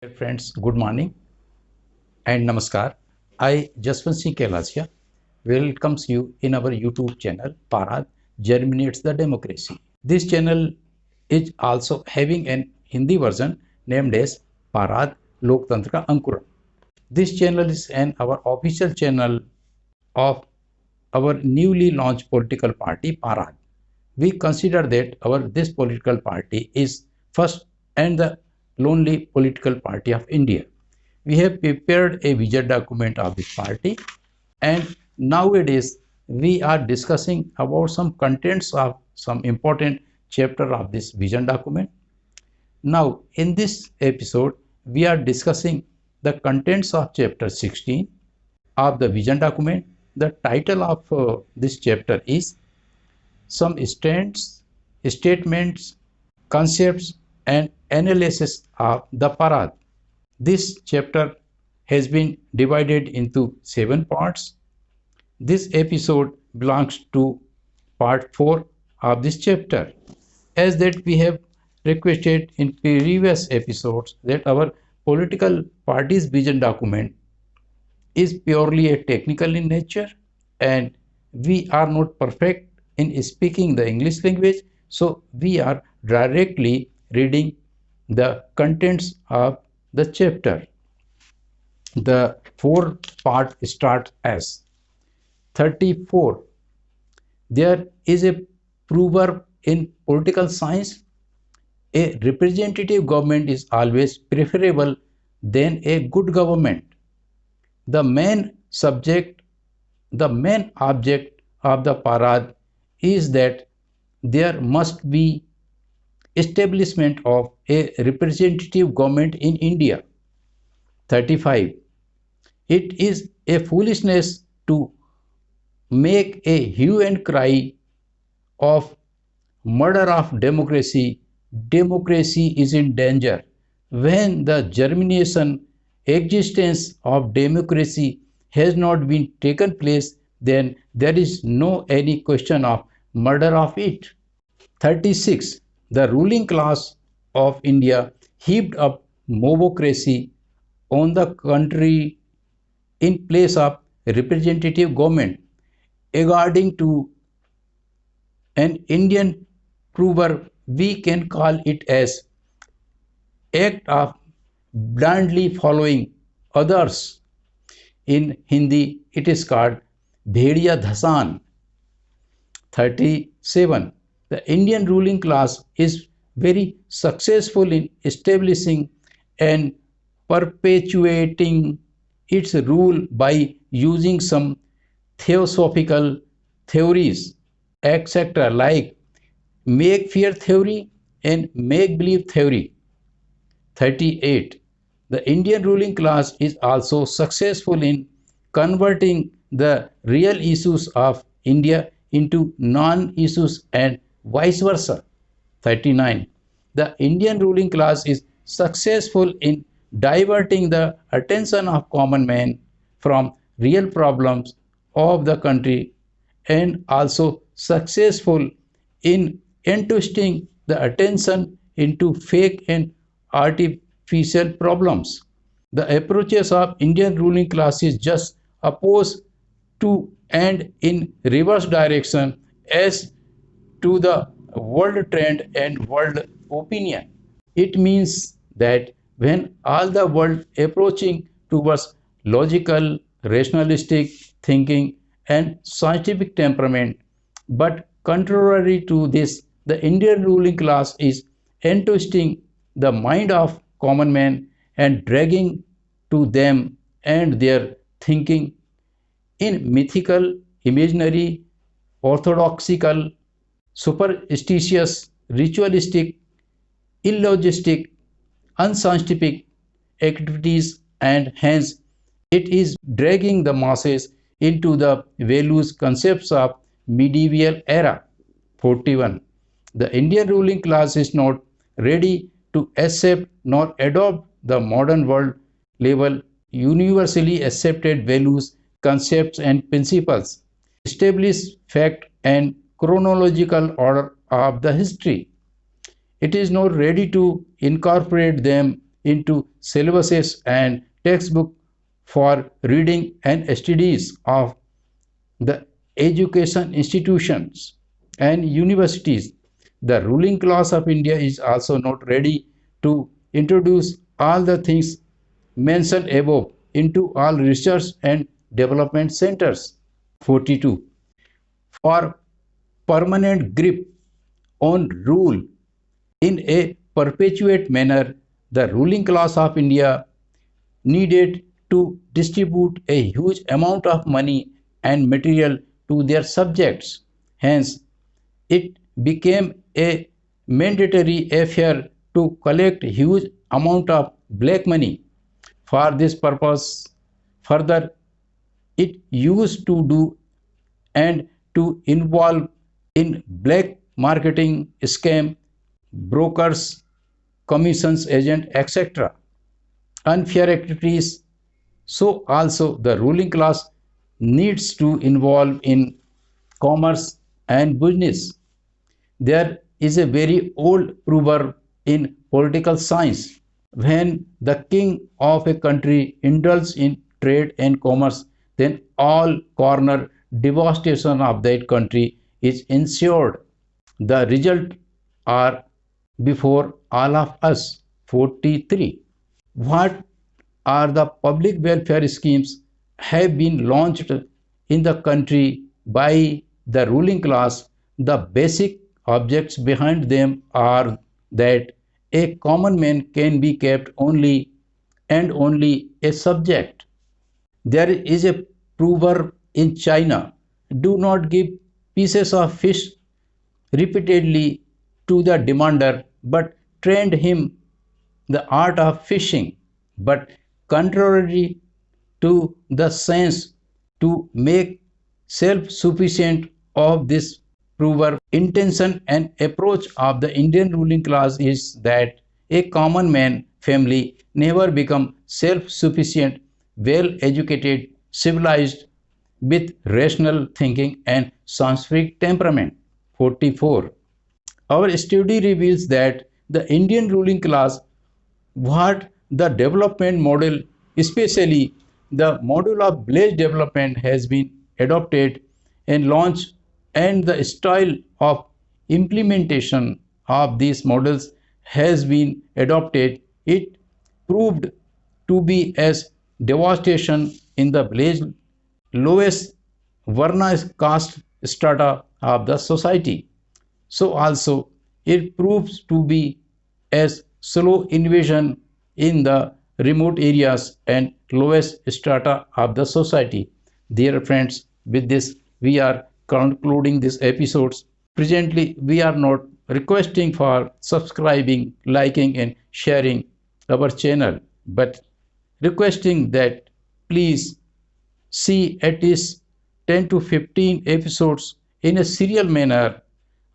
Dear friends, good morning and namaskar. I, Jaswant Singh Kelasia, welcomes you in our YouTube channel, Parad Germinates the Democracy. This channel is also having an Hindi version named as Parad Loktantra Ka Ankuran. This channel is our official channel of our newly launched political party, Parad. We consider that this political party is first and the only political party of India. We have prepared a vision document of this party, and nowadays we are discussing about some contents of some important chapter of this vision document. Now, in this episode, we are discussing the contents of chapter 16 of the vision document. The title of this chapter is some statements, concepts, and analysis of the Parad. This chapter has been divided into 7 parts. This episode belongs to part 4 of this chapter. As that we have requested in previous episodes that our political party's vision document is purely a technical in nature, and we are not perfect in speaking the English language, so we are directly reading the contents of the chapter. The 4 part start as 34. There is a proverb in political science: a representative government is always preferable than a good government. The main subject, the main object of the Parad is that there must be establishment of a representative government in India. 35. It is a foolishness to make a hue and cry of murder of democracy. Democracy is in danger. When the germination, existence of democracy has not been taken place, then there is no any question of murder of it. 36. The ruling class of India heaped up mobocracy on the country in place of representative government. According to an Indian proverb, we can call it as act of blindly following others. In Hindi, it is called Bhediya Dhasan. 37. The Indian ruling class is very successful in establishing and perpetuating its rule by using some theosophical theories, etc., like make fear theory and make believe theory. 38. The Indian ruling class is also successful in converting the real issues of India into non-issues and vice versa. 39. The Indian ruling class is successful in diverting the attention of common man from real problems of the country, and also successful in entrusting the attention into fake and artificial problems. The approaches of Indian ruling class is just opposed to and in reverse direction as to the world trend and world opinion. It means that when all the world approaching towards logical, rationalistic thinking and scientific temperament, but contrary to this, the Indian ruling class is entwisting the mind of common man and dragging to them and their thinking in mythical, imaginary, orthodoxical, superstitious, ritualistic, illogistic, unscientific activities, and hence it is dragging the masses into the values concepts of medieval era. 41. The Indian ruling class is not ready to accept nor adopt the modern world level universally accepted values, concepts, and principles, establish fact and chronological order of the history. It is not ready to incorporate them into syllabuses and textbook for reading and studies of the education institutions and universities. The ruling class of India is also not ready to introduce all the things mentioned above into all research and development centers. 42. For permanent grip on rule in a perpetuate manner, the ruling class of India needed to distribute a huge amount of money and material to their subjects. Hence, it became a mandatory affair to collect huge amount of black money. For this purpose, further, it used to do and to involve in black marketing scam, brokers, commissions agent, etc. Unfair activities. So also the ruling class needs to involve in commerce and business. There is a very old proverb in political science. When the king of a country indulges in trade and commerce, then all corner devastation of that country is ensured. The result are before all of us. 43. What are the public welfare schemes have been launched in the country by the ruling class? The basic objects behind them are that a common man can be kept only and only a subject. There is a proverb in China: do not give pieces of fish repeatedly to the demander, but train him the art of fishing. But contrary to the sense to make self-sufficient of this proverb, intention and approach of the Indian ruling class is that a common man family never become self-sufficient, well-educated, civilized, with rational thinking and scientific temperament. 44. Our study reveals that the Indian ruling class, what the development model, especially the model of village development, has been adopted and launched, and the style of implementation of these models has been adopted. It proved to be as devastation in the village lowest Varna caste strata of the society. So also it proves to be as slow invasion in the remote areas and lowest strata of the society. Dear friends, with this we are concluding this episodes. Presently we are not requesting for subscribing, liking and sharing our channel, but requesting that please see at least 10 to 15 episodes in a serial manner.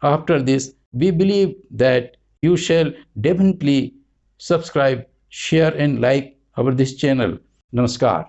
After this, we believe that you shall definitely subscribe, share and like our this channel. Namaskar.